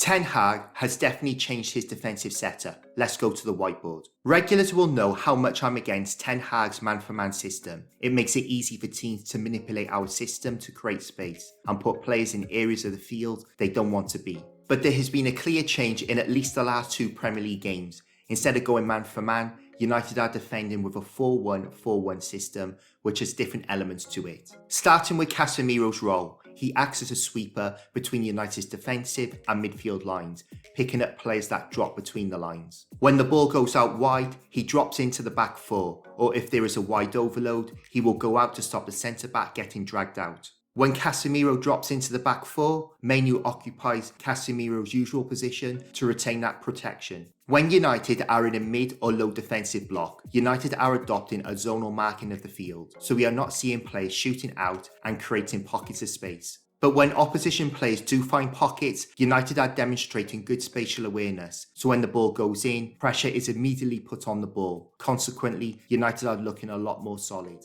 Ten Hag has definitely changed his defensive setup. Let's go to the whiteboard. Regulars will know how much I'm against Ten Hag's man-for-man system. It makes it easy for teams to manipulate our system to create space and put players in areas of the field they don't want to be. But there has been a clear change in at least the last 2 Premier League games. Instead of going man-for-man, United are defending with a 4-1-4-1 system, which has different elements to it. Starting with Casemiro's role, he acts as a sweeper between United's defensive and midfield lines, picking up players that drop between the lines. When the ball goes out wide, he drops into the back 4, or if there is a wide overload, he will go out to stop the centre-back getting dragged out. When Casemiro drops into the back 4, Mainu occupies Casemiro's usual position to retain that protection. When United are in a mid or low defensive block, United are adopting a zonal marking of the field, so we are not seeing players shooting out and creating pockets of space. But when opposition players do find pockets, United are demonstrating good spatial awareness, so when the ball goes in, pressure is immediately put on the ball. Consequently, United are looking a lot more solid.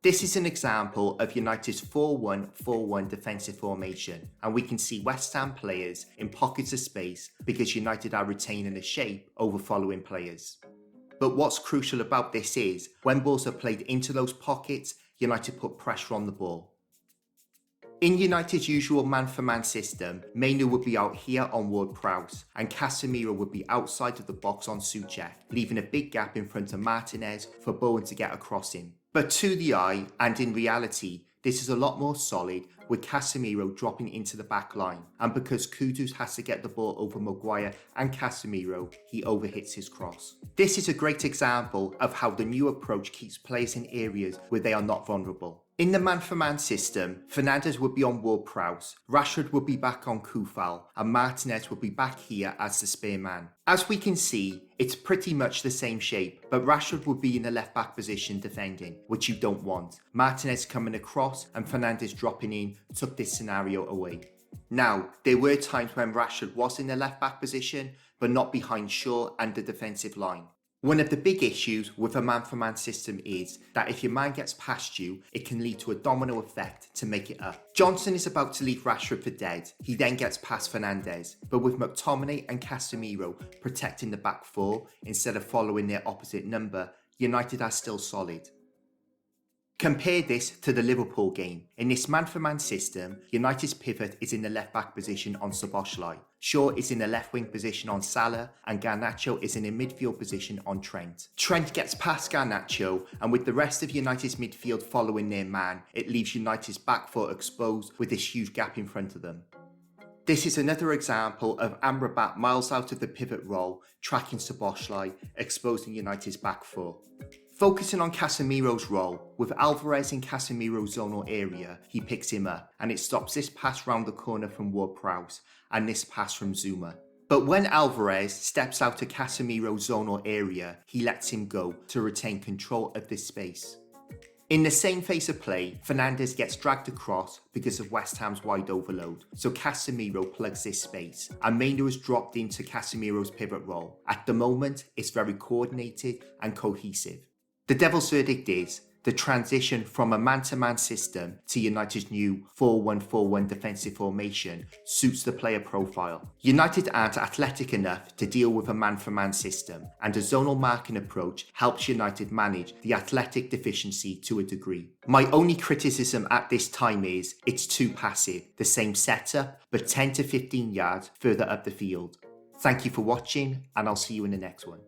This is an example of United's 4-1-4-1 defensive formation, and we can see West Ham players in pockets of space because United are retaining the shape over following players. But what's crucial about this is, when balls are played into those pockets, United put pressure on the ball. In United's usual man-for-man system, Mainu would be out here on Ward-Prowse, and Casemiro would be outside of the box on Souček, leaving a big gap in front of Martinez for Bowen to get across him. But to the eye, and in reality, this is a lot more solid with Casemiro dropping into the back line. And because Kudus has to get the ball over Maguire and Casemiro, he overhits his cross. This is a great example of how the new approach keeps players in areas where they are not vulnerable. In the man-for-man system, Fernandes would be on Ward-Prowse, Rashford would be back on Kufal, and Martinez would be back here as the spare man. As we can see, it's pretty much the same shape, but Rashford would be in the left-back position defending, which you don't want. Martinez coming across and Fernandes dropping in took this scenario away. Now, there were times when Rashford was in the left-back position, but not behind Shaw and the defensive line. One of the big issues with a man-for-man system is that if your man gets past you, it can lead to a domino effect to make it up. Johnson is about to leave Rashford for dead. He then gets past Fernandes, but with McTominay and Casemiro protecting the back 4 instead of following their opposite number, United are still solid. Compare this to the Liverpool game. In this man-for-man system, United's pivot is in the left-back position on Szoboszlai. Shaw is in the left-wing position on Salah, and Garnacho is in a midfield position on Trent. Trent gets past Garnacho, and with the rest of United's midfield following their man, it leaves United's back 4 exposed with this huge gap in front of them. This is another example of Amrabat miles out of the pivot role, tracking Szoboszlai, exposing United's back 4. Focusing on Casemiro's role, with Alvarez in Casemiro's zonal area, he picks him up, and it stops this pass round the corner from Ward-Prowse, and this pass from Zuma. But when Alvarez steps out of Casemiro's zonal area, he lets him go to retain control of this space. In the same phase of play, Fernandes gets dragged across because of West Ham's wide overload, so Casemiro plugs this space, and Mainu has dropped into Casemiro's pivot role. At the moment, it's very coordinated and cohesive. The devil's verdict is, the transition from a man-to-man system to United's new 4-1-4-1 defensive formation suits the player profile. United aren't athletic enough to deal with a man-for-man system, and a zonal marking approach helps United manage the athletic deficiency to a degree. My only criticism at this time is, it's too passive, the same setup, but 10 to 15 yards further up the field. Thank you for watching, and I'll see you in the next one.